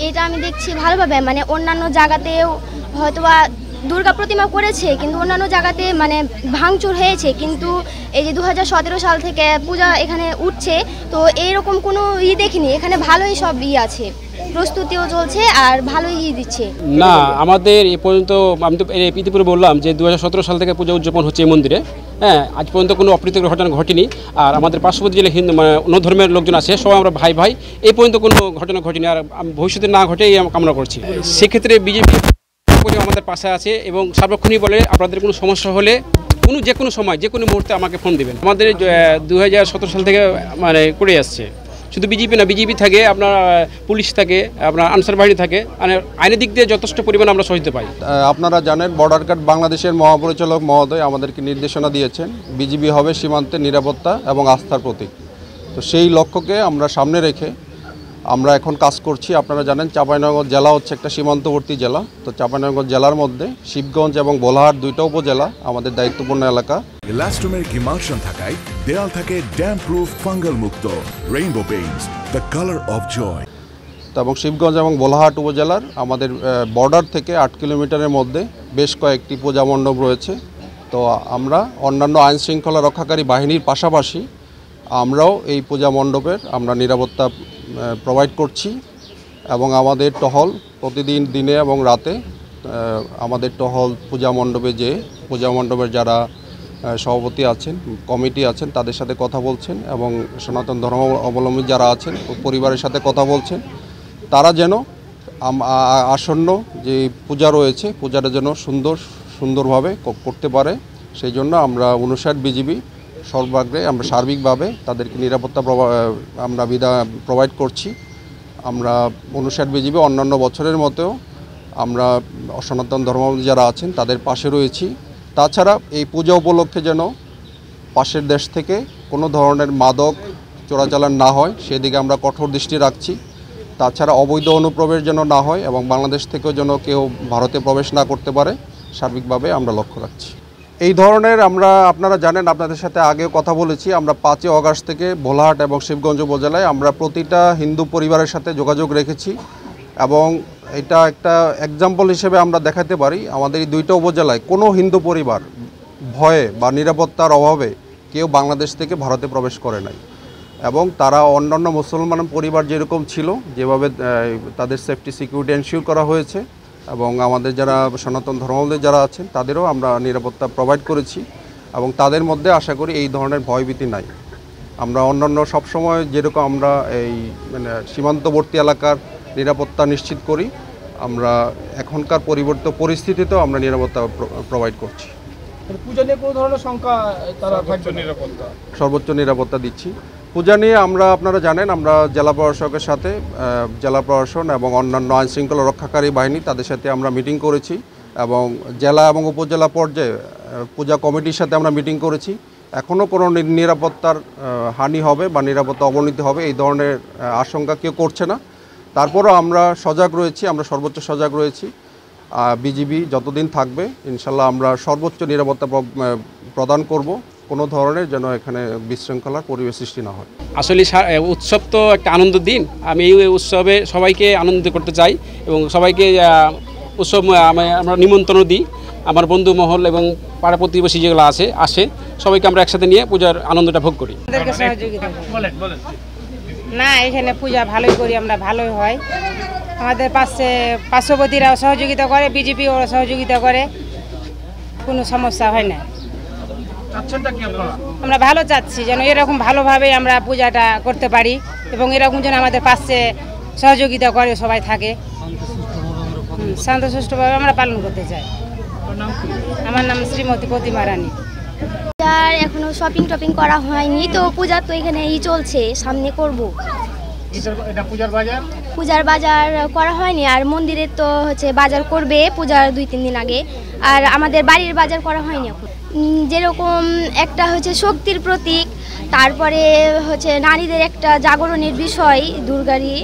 এটা আমি দেখছি ভালোভাবে, মানে অন্যান্য জায়গাতেও হয়তোবা দুর্গা প্রতিমা করেছে, কিন্তু অন্যান্য জায়গাতে মানে ভাঙচুর হয়েছে, কিন্তু এই যে 2017 সাল থেকে পূজা এখানে উঠছে, তো এইরকম কোনো দেখিনি। এখানে ভালোই সব আছে, প্রস্তুতিও চলছে আর ভালোই দিচ্ছে। না, আমাদের এ পর্যন্ত আমি তো ইতিপূর্বে বললাম যে 2017 সাল থেকে পূজা উদযাপন হচ্ছে এই মন্দিরে। হ্যাঁ, আজ পর্যন্ত কোনো অপ্রীতিকর ঘটনা ঘটেনি। আর আমাদের পার্শ্ববর্তী জেলে হিন্দু মানে অন্য ধর্মের লোকজন আছে, সবাই আমরা ভাই ভাই। এই পর্যন্ত কোনো ঘটনা ঘটেনি, আর ভবিষ্যতে না ঘটে এই আমরা কামনা করছি। সেক্ষেত্রে বিজেপি আমাদের পাশে আছে এবং সার্বক্ষণিক বলে আপনাদের কোনো সমস্যা হলে যে কোনো সময় যে কোনো মুহূর্তে আমাকে ফোন দেবেন। আমাদের 2017 সাল থেকে মানে করে আসছে, শুধু বিজেপি না, বিজেপি থাকে, আপনার পুলিশ থাকে, আপনার আনসার বাহিনী থাকে, মানে আইনের দিক দিয়ে যথেষ্ট পরিমাণ আমরা সহায়তা পাই। আপনারা জানেন বর্ডার গার্ড বাংলাদেশের মহাপরিচালক মহোদয় আমাদেরকে নির্দেশনা দিয়েছেন, বিজিবি হবে সীমান্তের নিরাপত্তা এবং আস্থার প্রতীক। তো সেই লক্ষ্যকে আমরা সামনে রেখে আমরা এখন কাজ করছি। আপনারা জানেন চাঁপাইনবাবগঞ্জ জেলা হচ্ছে একটা সীমান্তবর্তী জেলা। তো চাঁপাইনবাবগঞ্জ জেলার মধ্যে শিবগঞ্জ এবং ভোলাহাট দুইটা উপজেলা আমাদের দায়িত্বপূর্ণ এলাকা। ইলাস্টোমেরিক ইমালশন থাকায় দেয়াল থাকে ড্যাম্প প্রুফ, ফাঙ্গাল মুক্ত। Rainbow paints, the colour of joy. এবং শিবগঞ্জ এবং ভোলাহাট উপজেলার আমাদের বর্ডার থেকে 8 কিলোমিটারের মধ্যে বেশ কয়েকটি পূজা মণ্ডপ রয়েছে। তো আমরা অন্যান্য আইন শৃঙ্খলা রক্ষাকারী বাহিনীর পাশাপাশি আমরাও এই পূজা মণ্ডপের আমরা নিরাপত্তা প্রোভাইড করছি এবং আমাদের টহল প্রতিদিন দিনে এবং রাতে আমাদের টহল পূজা মণ্ডপে যে পূজা মণ্ডপের যারা সভাপতি আছেন, কমিটি আছেন, তাদের সাথে কথা বলছেন এবং সনাতন ধর্ম অবলম্বী যারা আছেন পরিবারের সাথে কথা বলছেন, তারা যেন আসন্ন যে পূজা রয়েছে পূজাটা যেন সুন্দরভাবে করতে পারে। সেই জন্য আমরা 59 বিজিবি সর্বাগ্রে আমরা সার্বিকভাবে তাদেরকে নিরাপত্তা আমরা প্রোভাইড করছি। আমরা 59 বিজিবি অন্যান্য বছরের মতেও আমরা সনাতন ধর্মাবলম্বী যারা আছেন তাদের পাশে রয়েছি। তাছাড়া এই পূজা উপলক্ষে যেন পাশের দেশ থেকে কোনো ধরনের মাদক চোরাচালান না হয় সেদিকে আমরা কঠোর দৃষ্টি রাখছি। তাছাড়া অবৈধ অনুপ্রবেশ যেন না হয় এবং বাংলাদেশ থেকেও যেন কেউ ভারতে প্রবেশ না করতে পারে, সার্বিকভাবে আমরা লক্ষ্য রাখছি। এই ধরনের আমরা আপনারা জানেন, আপনাদের সাথে আগেও কথা বলেছি, আমরা 5 অগাস্ট থেকে ভোলাহাট এবং শিবগঞ্জ উপজেলায় আমরা প্রতিটা হিন্দু পরিবারের সাথে যোগাযোগ রেখেছি এবং এটা একটা এক্সাম্পল হিসেবে আমরা দেখাতে পারি আমাদের এই দুইটা উপজেলায় কোনো হিন্দু পরিবার ভয়ে বা নিরাপত্তার অভাবে কেউ বাংলাদেশ থেকে ভারতে প্রবেশ করে নাই এবং তারা অন্যান্য মুসলমান পরিবার যেরকম ছিল যেভাবে তাদের সেফটি সিকিউরিটি এনশিওর করা হয়েছে এবং আমাদের যারা সনাতন ধর্মাবলম্বী যারা আছেন তাদেরও আমরা নিরাপত্তা প্রোভাইড করেছি এবং তাদের মধ্যে আশা করি এই ধরনের ভয়ভীতি নাই। আমরা অন্যান্য সবসময় যেরকম আমরা এই মানে সীমান্তবর্তী এলাকার নিরাপত্তা নিশ্চিত করি, আমরা এখনকার পরিবর্তিত পরিস্থিতিতেও আমরা নিরাপত্তা প্রোভাইড করছি। পূজা নিয়ে কোনো ধরনের শঙ্কা তারা সর্বোচ্চ নিরাপত্তা দিচ্ছি। পূজা নিয়ে আমরা আপনারা জানেন আমরা জেলা প্রশাসকের সাথে জেলা প্রশাসন এবং অন্যান্য আইন শৃঙ্খলা রক্ষাকারী বাহিনী তাদের সাথে আমরা মিটিং করেছি এবং জেলা এবং উপজেলা পর্যায়ে পূজা কমিটির সাথে আমরা মিটিং করেছি। এখনও কোনো নিরাপত্তার হানি হবে বা নিরাপত্তা অবনতি হবে এই ধরনের আশঙ্কা কেউ করছে না। তারপরও আমরা সজাগ রয়েছি, আমরা সর্বোচ্চ সজাগ রয়েছি। বিজিবি যতদিন থাকবে ইনশাল্লাহ আমরা সর্বোচ্চ নিরাপত্তা প্রদান করব, কোনো ধরনের যেন এখানে বিশৃঙ্খলার পরিবেশ সৃষ্টি না হয়। আসলে উৎসব তো একটা আনন্দের দিন, আমি এই উৎসবে সবাইকে আনন্দিত করতে চাই এবং সবাইকে উৎসব আমরা নিমন্ত্রণ দিই। আমার বন্ধু মহল এবং পাড়া প্রতিবেশী যেগুলো আসে সবাইকে আমরা একসাথে নিয়ে পূজার আনন্দটা ভোগ করি। না, এখানে পূজা ভালোই করি আমরা, ভালোই হয়। আমাদের পার্শ্ববর্তীরাও সহযোগিতা করে, বিজেপিও সহযোগিতা করে, কোনো সমস্যা হয় না। আমরা ভালো চাচ্ছি যেন এরকম ভালোভাবে আমরা পূজাটা করতে পারি এবং এরকম যেন আমাদের পাশে সহযোগিতা করে সবাই থাকে, শান্তশিষ্টভাবে আমরা পালন করতে চাই। আমার নাম শ্রীমতী প্রতিমা রানী। আর এখনো শপিং টপিং করা হয়নি, তো পূজা তো এখানে চলছে, সামনে করব। পূজার বাজার করা হয়নি, আর মন্দিরের তো বাজার করবে পূজার 2-3 দিন আগে, আর আমাদের বাড়ির বাজার করা হয়নি এখন। যেরকম একটা শক্তির প্রতীক, তারপরে নারীদের একটা জাগরণের বিষয় দুর্গারই।